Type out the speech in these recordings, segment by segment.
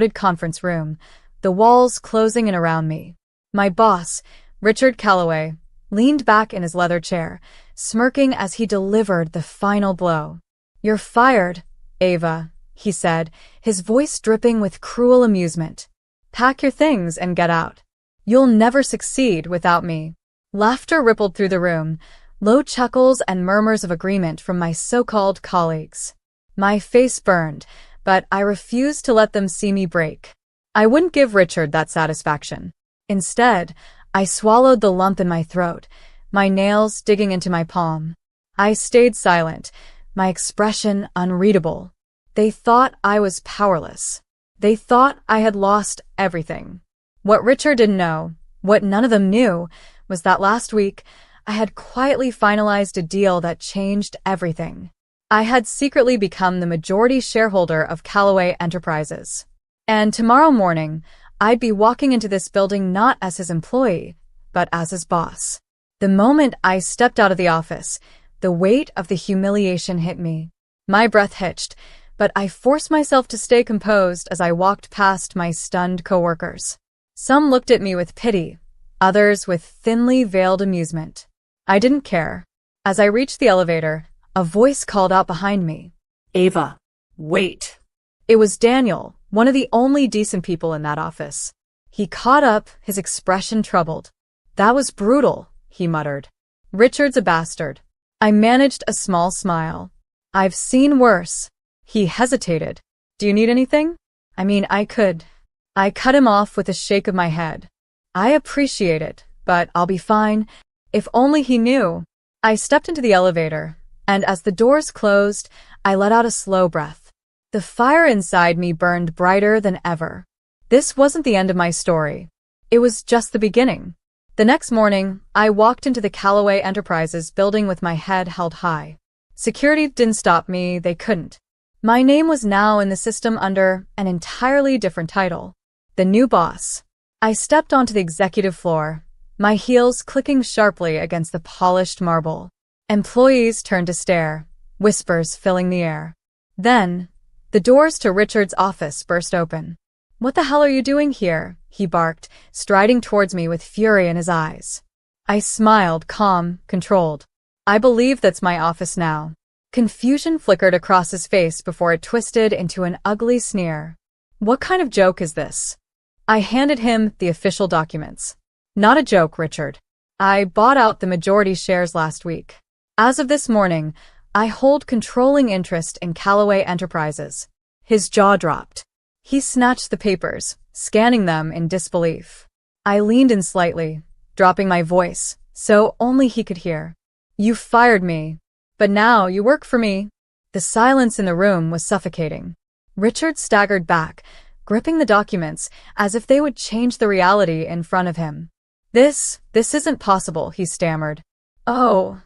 conference room, the walls closing in around me. My boss, Richard Calloway, leaned back in his leather chair, smirking as he delivered the final blow. "You're fired, Ava," he said, his voice dripping with cruel amusement. "Pack your things and get out. You'll never succeed without me." Laughter rippled through the room, low chuckles and murmurs of agreement from my so-called colleagues. My face burned, but I refused to let them see me break. I wouldn't give Richard that satisfaction. Instead, I swallowed the lump in my throat, my nails digging into my palm. I stayed silent, my expression unreadable. They thought I was powerless. They thought I had lost everything. What Richard didn't know, what none of them knew, was that last week I had quietly finalized a deal that changed everything. I had secretly become the majority shareholder of Calloway Enterprises. And tomorrow morning, I'd be walking into this building not as his employee, but as his boss. The moment I stepped out of the office, the weight of the humiliation hit me. My breath hitched, but I forced myself to stay composed as I walked past my stunned coworkers. Some looked at me with pity, others with thinly veiled amusement. I didn't care. As I reached the elevator, a voice called out behind me. "Ava, wait." It was Daniel, one of the only decent people in that office. He caught up, his expression troubled. "That was brutal," he muttered. "Richard's a bastard." I managed a small smile. "I've seen worse." He hesitated. "Do you need anything?" I could. I cut him off with a shake of my head. "I appreciate it, but I'll be fine. If only he knew." I stepped into the elevator, and as the doors closed, I let out a slow breath. The fire inside me burned brighter than ever. This wasn't the end of my story. It was just the beginning. The next morning, I walked into the Calloway Enterprises building with my head held high. Security didn't stop me, they couldn't. My name was now in the system under an entirely different title. The new boss. I stepped onto the executive floor, my heels clicking sharply against the polished marble. Employees turned to stare, whispers filling the air. Then, the doors to Richard's office burst open. "What the hell are you doing here?" he barked, striding towards me with fury in his eyes. I smiled, calm, controlled. "I believe that's my office now." Confusion flickered across his face before it twisted into an ugly sneer. "What kind of joke is this?" I handed him the official documents. "Not a joke, Richard. I bought out the majority shares last week. As of this morning, I hold controlling interest in Calloway Enterprises." His jaw dropped. He snatched the papers, scanning them in disbelief. I leaned in slightly, dropping my voice, so only he could hear. "You fired me, but now you work for me." The silence in the room was suffocating. Richard staggered back, gripping the documents as if they would change the reality in front of him. This isn't possible," he stammered. "Oh,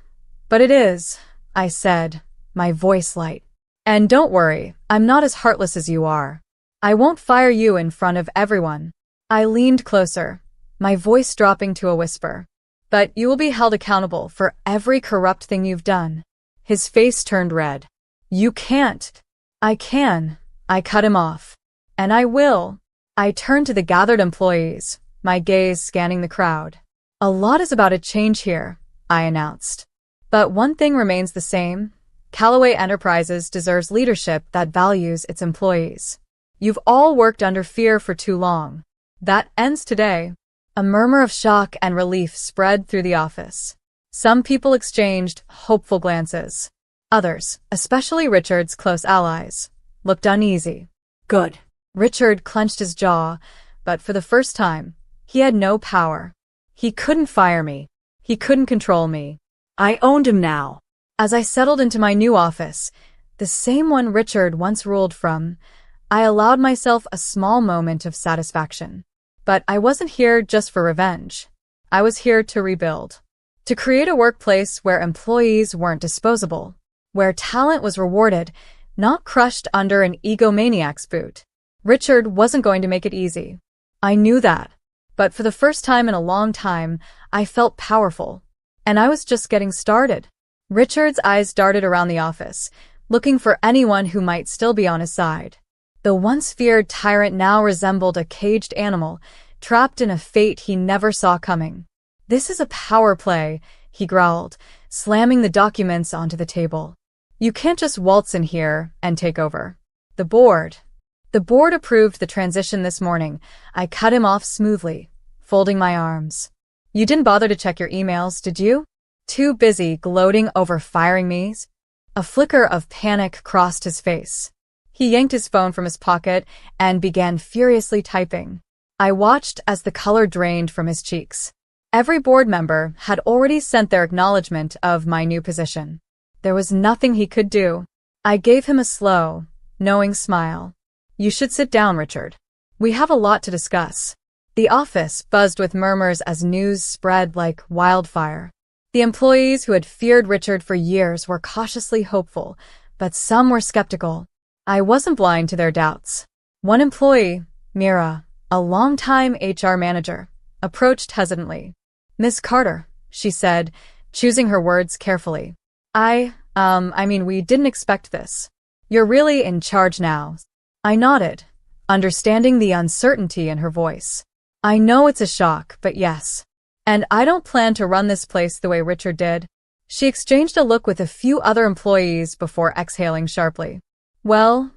but it is," I said, my voice light. "And don't worry, I'm not as heartless as you are. I won't fire you in front of everyone." I leaned closer, my voice dropping to a whisper. "But you will be held accountable for every corrupt thing you've done." His face turned red. "You can't." "I can." I cut him off. "And I will." I turned to the gathered employees, my gaze scanning the crowd. "A lot is about to change here," I announced. "But one thing remains the same. Calloway Enterprises deserves leadership that values its employees. You've all worked under fear for too long. That ends today." A murmur of shock and relief spread through the office. Some people exchanged hopeful glances. Others, especially Richard's close allies, looked uneasy. "Good." Richard clenched his jaw, but for the first time, he had no power. He couldn't fire me. He couldn't control me. I owned him now. As I settled into my new office, the same one Richard once ruled from, I allowed myself a small moment of satisfaction. But I wasn't here just for revenge. I was here to rebuild. To create a workplace where employees weren't disposable, where talent was rewarded, not crushed under an egomaniac's boot. Richard wasn't going to make it easy. I knew that. But for the first time in a long time, I felt powerful. And I was just getting started. Richard's eyes darted around the office, looking for anyone who might still be on his side. The once feared tyrant now resembled a caged animal, trapped in a fate he never saw coming. "This is a power play," he growled, slamming the documents onto the table. "You can't just waltz in here and take over." The board. The board approved the transition this morning. I cut him off smoothly, folding my arms. "You didn't bother to check your emails, did you? Too busy gloating over firing me?" A flicker of panic crossed his face. He yanked his phone from his pocket and began furiously typing. I watched as the color drained from his cheeks. Every board member had already sent their acknowledgement of my new position. There was nothing he could do. I gave him a slow, knowing smile. "You should sit down, Richard. We have a lot to discuss." The office buzzed with murmurs as news spread like wildfire. The employees who had feared Richard for years were cautiously hopeful, but some were skeptical. I wasn't blind to their doubts. One employee, Mira, a longtime HR manager, approached hesitantly. "Miss Carter," she said, choosing her words carefully. I mean, we didn't expect this. You're really in charge now." I nodded, understanding the uncertainty in her voice. "I know it's a shock, but yes. And I don't plan to run this place the way Richard did." She exchanged a look with a few other employees before exhaling sharply. "Well,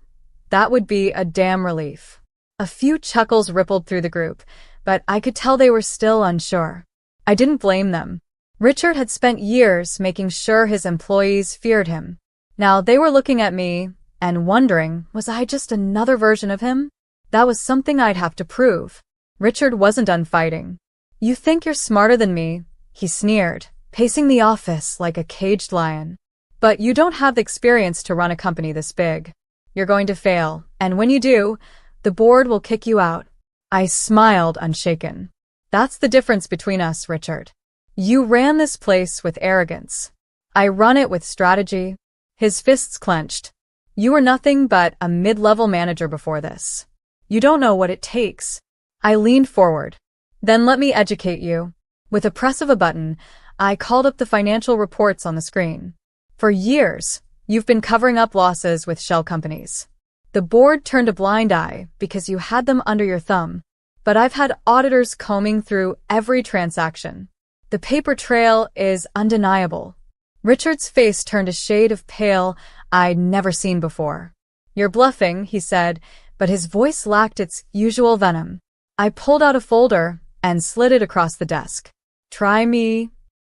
that would be a damn relief." A few chuckles rippled through the group, but I could tell they were still unsure. I didn't blame them. Richard had spent years making sure his employees feared him. Now they were looking at me and wondering, was I just another version of him? That was something I'd have to prove. Richard wasn't done fighting. "You think you're smarter than me," he sneered, pacing the office like a caged lion. "But you don't have the experience to run a company this big. You're going to fail, and when you do, the board will kick you out." I smiled, unshaken. "That's the difference between us, Richard. You ran this place with arrogance. I run it with strategy." His fists clenched. "You were nothing but a mid-level manager before this. You don't know what it takes." I leaned forward. "Then let me educate you." With a press of a button, I called up the financial reports on the screen. "For years, you've been covering up losses with shell companies. The board turned a blind eye because you had them under your thumb. But I've had auditors combing through every transaction. The paper trail is undeniable." Richard's face turned a shade of pale I'd never seen before. "You're bluffing," he said, but his voice lacked its usual venom. I pulled out a folder and slid it across the desk. "Try me."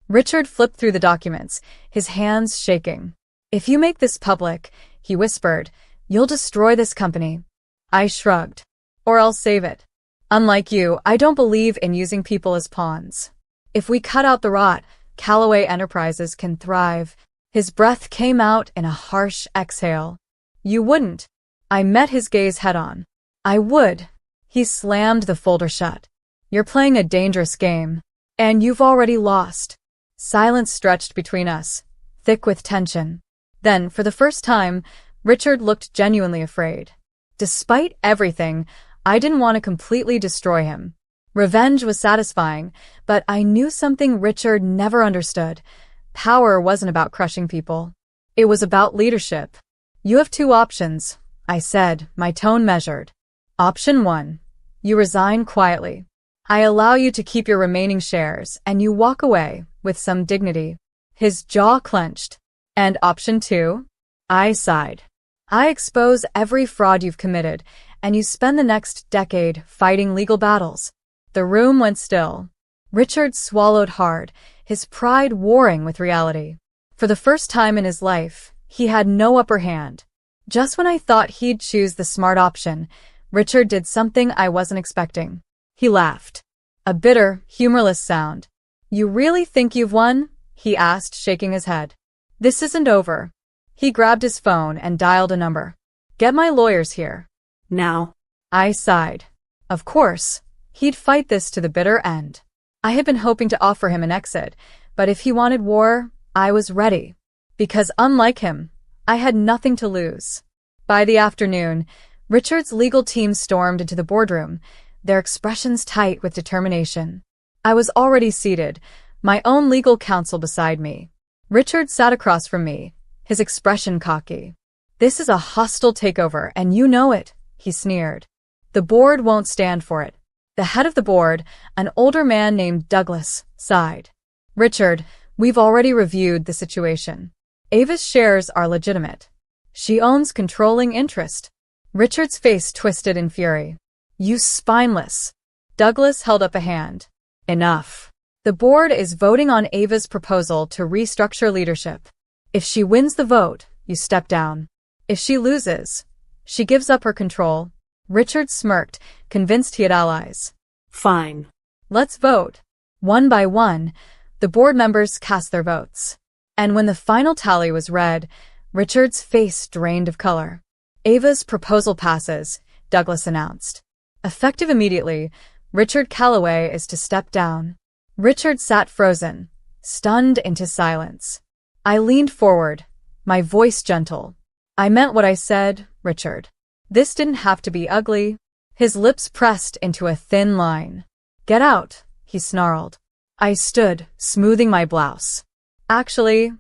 Richard flipped through the documents, his hands shaking. "If you make this public," he whispered, "you'll destroy this company." I shrugged. "Or I'll save it. Unlike you, I don't believe in using people as pawns. If we cut out the rot, Callaway Enterprises can thrive." His breath came out in a harsh exhale. "You wouldn't." I met his gaze head-on. "I would." He slammed the folder shut. "You're playing a dangerous game. And you've already lost." Silence stretched between us, thick with tension. Then, for the first time, Richard looked genuinely afraid. Despite everything, I didn't want to completely destroy him. Revenge was satisfying, but I knew something Richard never understood. Power wasn't about crushing people. It was about leadership. "You have two options," I said, my tone measured. "Option 1. You resign quietly. I allow you to keep your remaining shares, and you walk away with some dignity." His jaw clenched. "And option 2? I sighed. "I expose every fraud you've committed, and you spend the next decade fighting legal battles." The room went still. Richard swallowed hard, his pride warring with reality. For the first time in his life, he had no upper hand. Just when I thought he'd choose the smart option, Richard did something I wasn't expecting. He laughed. A bitter, humorless sound. "You really think you've won?" he asked, shaking his head. "This isn't over." He grabbed his phone and dialed a number. "Get my lawyers here." Now. I sighed. Of course, he'd fight this to the bitter end. I had been hoping to offer him an exit, but if he wanted war, I was ready. Because unlike him, I had nothing to lose. By the afternoon, Richard's legal team stormed into the boardroom, their expressions tight with determination. I was already seated, my own legal counsel beside me. Richard sat across from me, his expression cocky. "This is a hostile takeover, and you know it," he sneered. The board won't stand for it. The head of the board, an older man named Douglas, sighed. Richard, we've already reviewed the situation. Ava's shares are legitimate. She owns controlling interest. Richard's face twisted in fury. You spineless. Douglas held up a hand. Enough. The board is voting on Ava's proposal to restructure leadership. If she wins the vote, you step down. If she loses, she gives up her control. Richard smirked, convinced he had allies. Fine. Let's vote. One by one, the board members cast their votes. And when the final tally was read, Richard's face drained of color. Ava's proposal passes, Douglas announced. Effective immediately, Richard Calloway is to step down. Richard sat frozen, stunned into silence. I leaned forward, my voice gentle. I meant what I said, Richard. This didn't have to be ugly. His lips pressed into a thin line. Get out, he snarled. I stood, smoothing my blouse. Actually,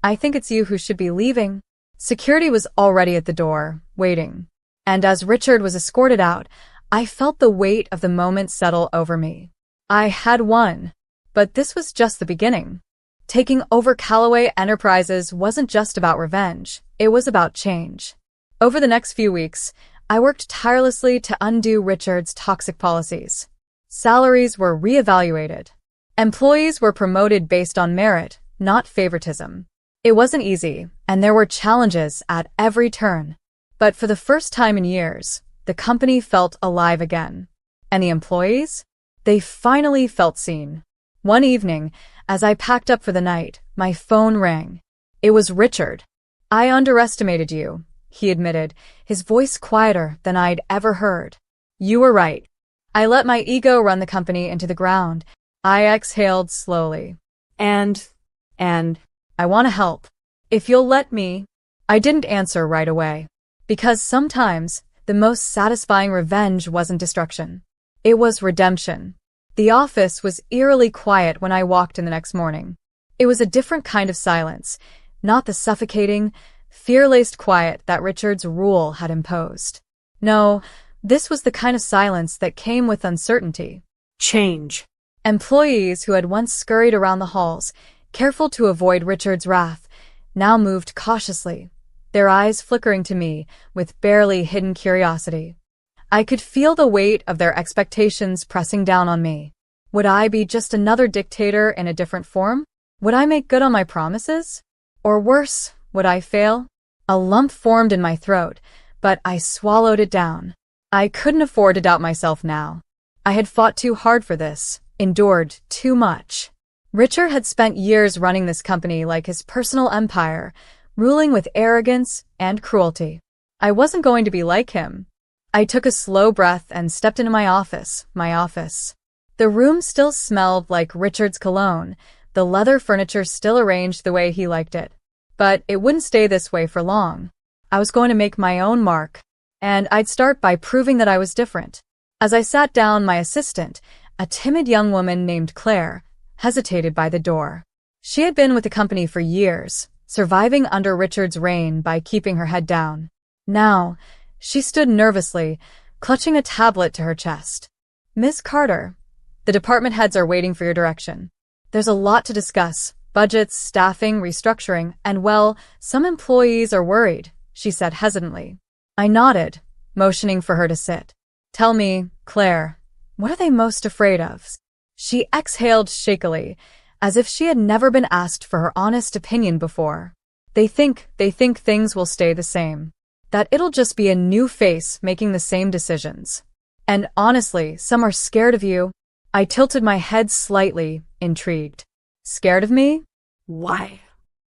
I think it's you who should be leaving. Security was already at the door, waiting. And as Richard was escorted out, I felt the weight of the moment settle over me. I had won. But this was just the beginning. Taking over Calloway Enterprises wasn't just about revenge, it was about change. Over the next few weeks, I worked tirelessly to undo Richard's toxic policies. Salaries were reevaluated. Employees were promoted based on merit, not favoritism. It wasn't easy, and there were challenges at every turn. But for the first time in years, the company felt alive again. And the employees? They finally felt seen. One evening, as I packed up for the night, my phone rang. It was Richard. I underestimated you, he admitted, his voice quieter than I'd ever heard. You were right. I let my ego run the company into the ground. I exhaled slowly. And I want to help. If you'll let me. I didn't answer right away. Because sometimes, the most satisfying revenge wasn't destruction. It was redemption. The office was eerily quiet when I walked in the next morning. It was a different kind of silence, not the suffocating, fear-laced quiet that Richard's rule had imposed. No, this was the kind of silence that came with uncertainty. Change. Employees who had once scurried around the halls, careful to avoid Richard's wrath, now moved cautiously, their eyes flickering to me with barely hidden curiosity. I could feel the weight of their expectations pressing down on me. Would I be just another dictator in a different form? Would I make good on my promises? Or worse, would I fail? A lump formed in my throat, but I swallowed it down. I couldn't afford to doubt myself now. I had fought too hard for this, endured too much. Richard had spent years running this company like his personal empire, ruling with arrogance and cruelty. I wasn't going to be like him. I took a slow breath and stepped into my office. The room still smelled like Richard's cologne, the leather furniture still arranged the way he liked it. But it wouldn't stay this way for long. I was going to make my own mark, and I'd start by proving that I was different. As I sat down, my assistant, a timid young woman named Claire, hesitated by the door. She had been with the company for years, surviving under Richard's reign by keeping her head down. Now, she stood nervously, clutching a tablet to her chest. Miss Carter, the department heads are waiting for your direction. There's a lot to discuss. Budgets, staffing, restructuring, and well, some employees are worried, she said hesitantly. I nodded, motioning for her to sit. Tell me, Claire, what are they most afraid of? She exhaled shakily, as if she had never been asked for her honest opinion before. They think things will stay the same. That it'll just be a new face making the same decisions. And honestly, some are scared of you. I tilted my head slightly, intrigued. Scared of me? Why?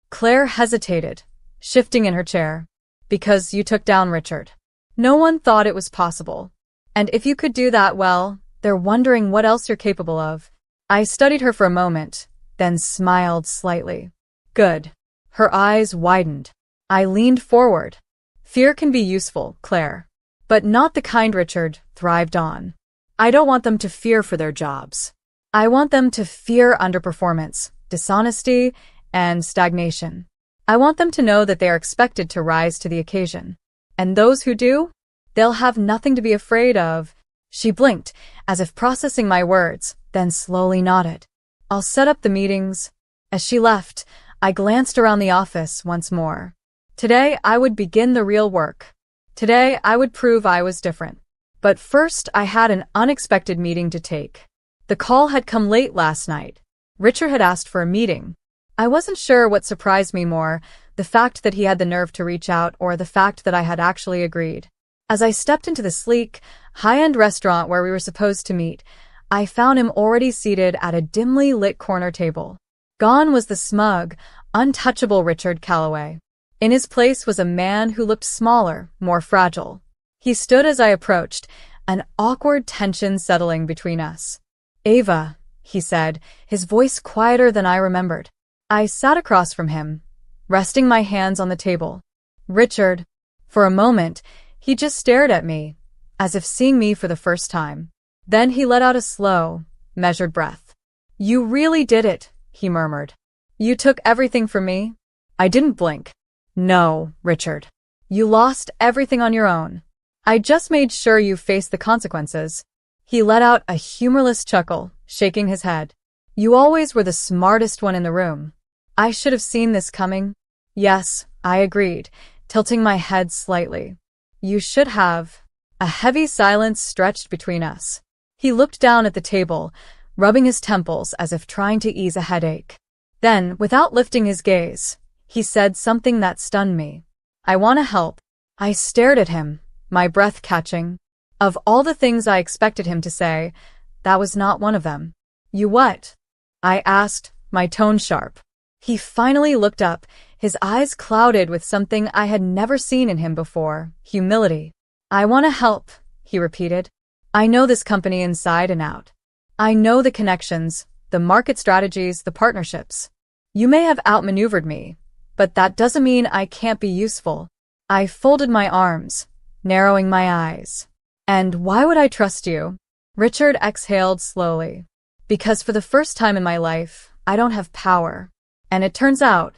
Claire hesitated, shifting in her chair. Because you took down Richard. No one thought it was possible. And if you could do that, well, they're wondering what else you're capable of. I studied her for a moment, then smiled slightly. Good. Her eyes widened. I leaned forward. Fear can be useful, Claire, but not the kind Richard thrived on. I don't want them to fear for their jobs. I want them to fear underperformance, dishonesty, and stagnation. I want them to know that they are expected to rise to the occasion. And those who do? They'll have nothing to be afraid of. She blinked, as if processing my words, then slowly nodded. I'll set up the meetings. As she left, I glanced around the office once more. Today, I would begin the real work. Today, I would prove I was different. But first, I had an unexpected meeting to take. The call had come late last night. Richard had asked for a meeting. I wasn't sure what surprised me more, the fact that he had the nerve to reach out or the fact that I had actually agreed. As I stepped into the sleek, high-end restaurant where we were supposed to meet, I found him already seated at a dimly lit corner table. Gone was the smug, untouchable Richard Calloway. In his place was a man who looked smaller, more fragile. He stood as I approached, an awkward tension settling between us. "Ava," he said, his voice quieter than I remembered. I sat across from him, resting my hands on the table. "Richard." For a moment, he just stared at me, as if seeing me for the first time. Then he let out a slow, measured breath. "You really did it," he murmured. "You took everything from me?" I didn't blink. "No, Richard. You lost everything on your own. I just made sure you faced the consequences." He let out a humorless chuckle, shaking his head. "You always were the smartest one in the room. I should have seen this coming." "Yes," I agreed, tilting my head slightly. "You should have." A heavy silence stretched between us. He looked down at the table, rubbing his temples as if trying to ease a headache. Then, without lifting his gaze, he said something that stunned me. "I want to help." I stared at him, my breath catching. Of all the things I expected him to say, that was not one of them. "You what?" I asked, my tone sharp. He finally looked up, his eyes clouded with something I had never seen in him before, humility. "I want to help," he repeated. "I know this company inside and out. I know the connections, the market strategies, the partnerships. You may have outmaneuvered me, but that doesn't mean I can't be useful." I folded my arms, narrowing my eyes. "And why would I trust you?" Richard exhaled slowly. "Because for the first time in my life, I don't have power. And it turns out,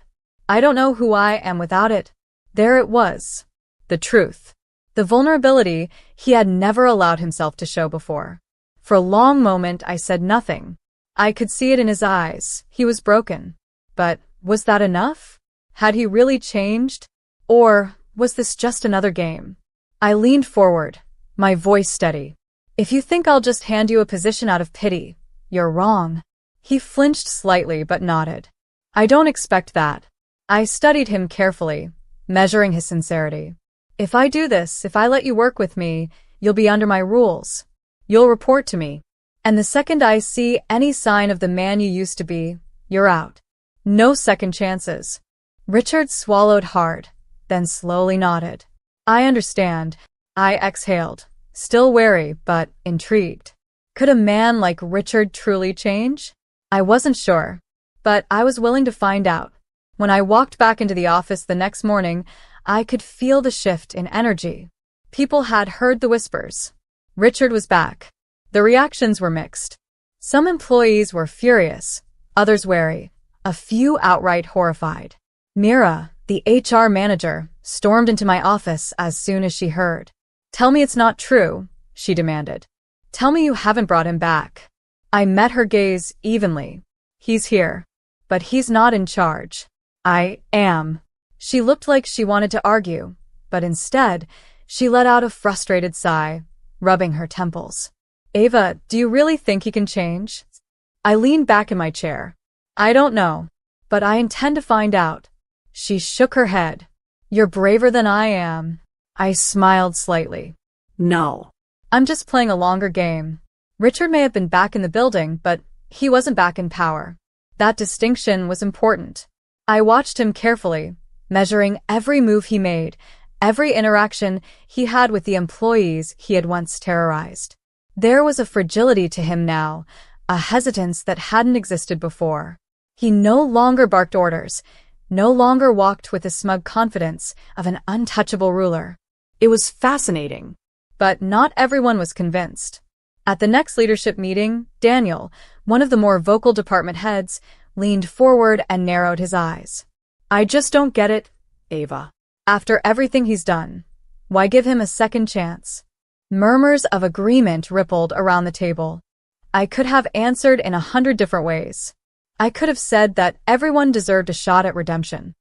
I don't know who I am without it." There it was. The truth. The vulnerability he had never allowed himself to show before. For a long moment, I said nothing. I could see it in his eyes. He was broken. But was that enough? Had he really changed? Or was this just another game? I leaned forward, my voice steady. "If you think I'll just hand you a position out of pity, you're wrong." He flinched slightly but nodded. "I don't expect that." I studied him carefully, measuring his sincerity. "If I do this, if I let you work with me, you'll be under my rules. You'll report to me. And the second I see any sign of the man you used to be, you're out. No second chances." Richard swallowed hard, then slowly nodded. "I understand." I exhaled, still wary but intrigued. Could a man like Richard truly change? I wasn't sure, but I was willing to find out. When I walked back into the office the next morning, I could feel the shift in energy. People had heard the whispers. Richard was back. The reactions were mixed. Some employees were furious, others wary, a few outright horrified. Mira, the HR manager, stormed into my office as soon as she heard. "Tell me it's not true," she demanded. "Tell me you haven't brought him back." I met her gaze evenly. "He's here. But he's not in charge." "I am." She looked like she wanted to argue, but instead, she let out a frustrated sigh, rubbing her temples. "Ava, do you really think he can change?" I leaned back in my chair. "I don't know, but I intend to find out." She shook her head. "You're braver than I am." I smiled slightly. No. "I'm just playing a longer game." Richard may have been back in the building, but he wasn't back in power. That distinction was important. I watched him carefully, measuring every move he made, every interaction he had with the employees he had once terrorized. There was a fragility to him now, a hesitance that hadn't existed before. He no longer barked orders, no longer walked with the smug confidence of an untouchable ruler. It was fascinating. But not everyone was convinced. At the next leadership meeting, Daniel, one of the more vocal department heads, leaned forward and narrowed his eyes. "I just don't get it, Ava. After everything he's done, Why give him a second chance? Murmurs of agreement rippled around the table. I could have answered in 100 different ways. I could have said that everyone deserved a shot at redemption.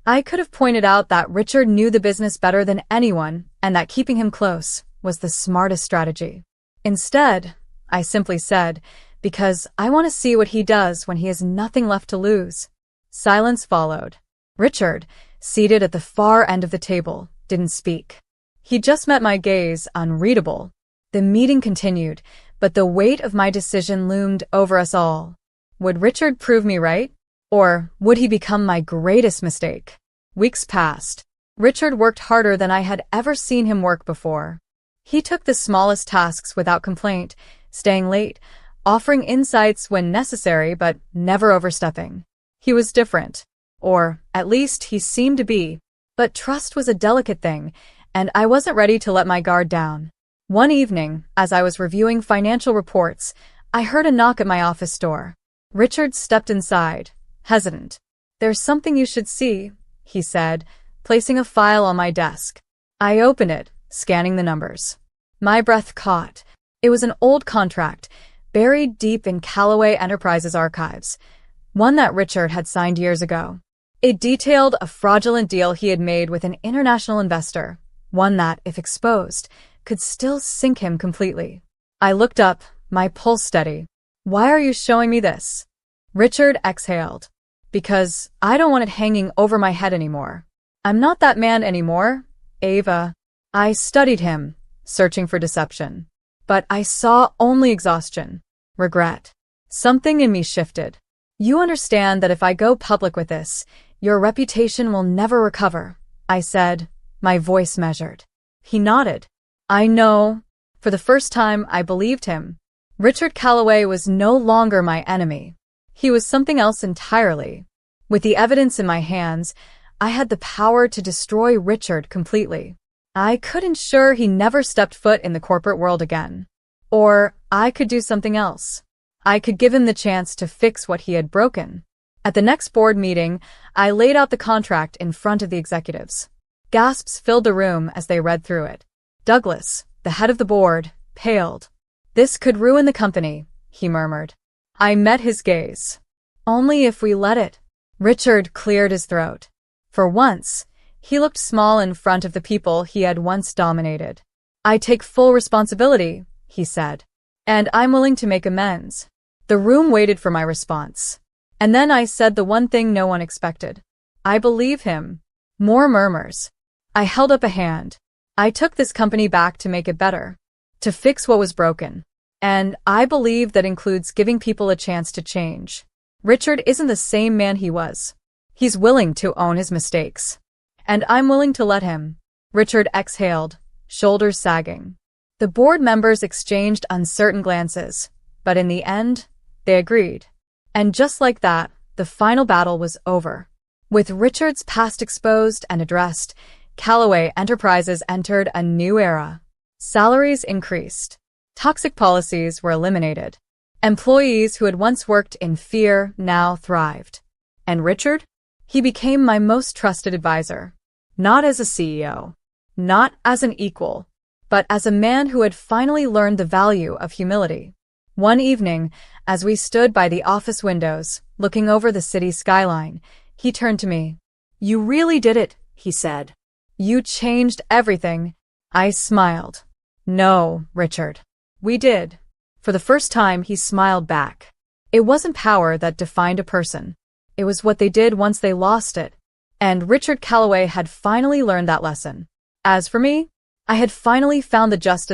I could have pointed out that Richard knew the business better than anyone and that keeping him close was the smartest strategy. Instead, I simply said, because I want to see what he does when he has nothing left to lose. Silence followed. Richard, seated at the far end of the table, didn't speak. He just met my gaze, unreadable. The meeting continued, but the weight of my decision loomed over us all. Would Richard prove me right? Or would he become my greatest mistake? Weeks passed. Richard worked harder than I had ever seen him work before. He took the smallest tasks without complaint, staying late, offering insights when necessary but never overstepping. He was different, or at least he seemed to be. But trust was a delicate thing, and I wasn't ready to let my guard down. One evening, as I was reviewing financial reports, I heard a knock at my office door. Richard stepped inside, hesitant. "There's something you should see," he said, placing a file on my desk. I opened it, scanning the numbers. My breath caught. It was an old contract, buried deep in Callaway Enterprises archives, one that Richard had signed years ago. It detailed a fraudulent deal he had made with an international investor, one that, if exposed, could still sink him completely. I looked up, my pulse steady. "Why are you showing me this?" Richard exhaled. "Because I don't want it hanging over my head anymore. I'm not that man anymore, Ava." I studied him, searching for deception. But I saw only exhaustion, regret. Something in me shifted. "You understand that if I go public with this, your reputation will never recover," I said, my voice measured. He nodded. "I know." For the first time, I believed him. Richard Callaway was no longer my enemy. He was something else entirely. With the evidence in my hands, I had the power to destroy Richard completely. I could ensure he never stepped foot in the corporate world again. Or I could do something else. I could give him the chance to fix what he had broken. At the next board meeting, I laid out the contract in front of the executives. Gasps filled the room as they read through it. Douglas, the head of the board, paled. "This could ruin the company," he murmured. I met his gaze. "Only if we let it." Richard cleared his throat. For once, he looked small in front of the people he had once dominated. "I take full responsibility," he said. "And I'm willing to make amends." The room waited for my response. And then I said the one thing no one expected. "I believe him." More murmurs. I held up a hand. "I took this company back to make it better, to fix what was broken. And I believe that includes giving people a chance to change. Richard isn't the same man he was. He's willing to own his mistakes. And I'm willing to let him." Richard exhaled, shoulders sagging. The board members exchanged uncertain glances, but in the end, they agreed. And just like that, the final battle was over. With Richard's past exposed and addressed, Callaway Enterprises entered a new era. Salaries increased. Toxic policies were eliminated. Employees who had once worked in fear now thrived. And Richard? He became my most trusted advisor. Not as a CEO, not as an equal, but as a man who had finally learned the value of humility. One evening, as we stood by the office windows, looking over the city skyline, he turned to me. "You really did it," he said. "You changed everything." I smiled. "No, Richard. We did." For the first time, he smiled back. It wasn't power that defined a person. It was what they did once they lost it. And Richard Callaway had finally learned that lesson. As for me, I had finally found the justice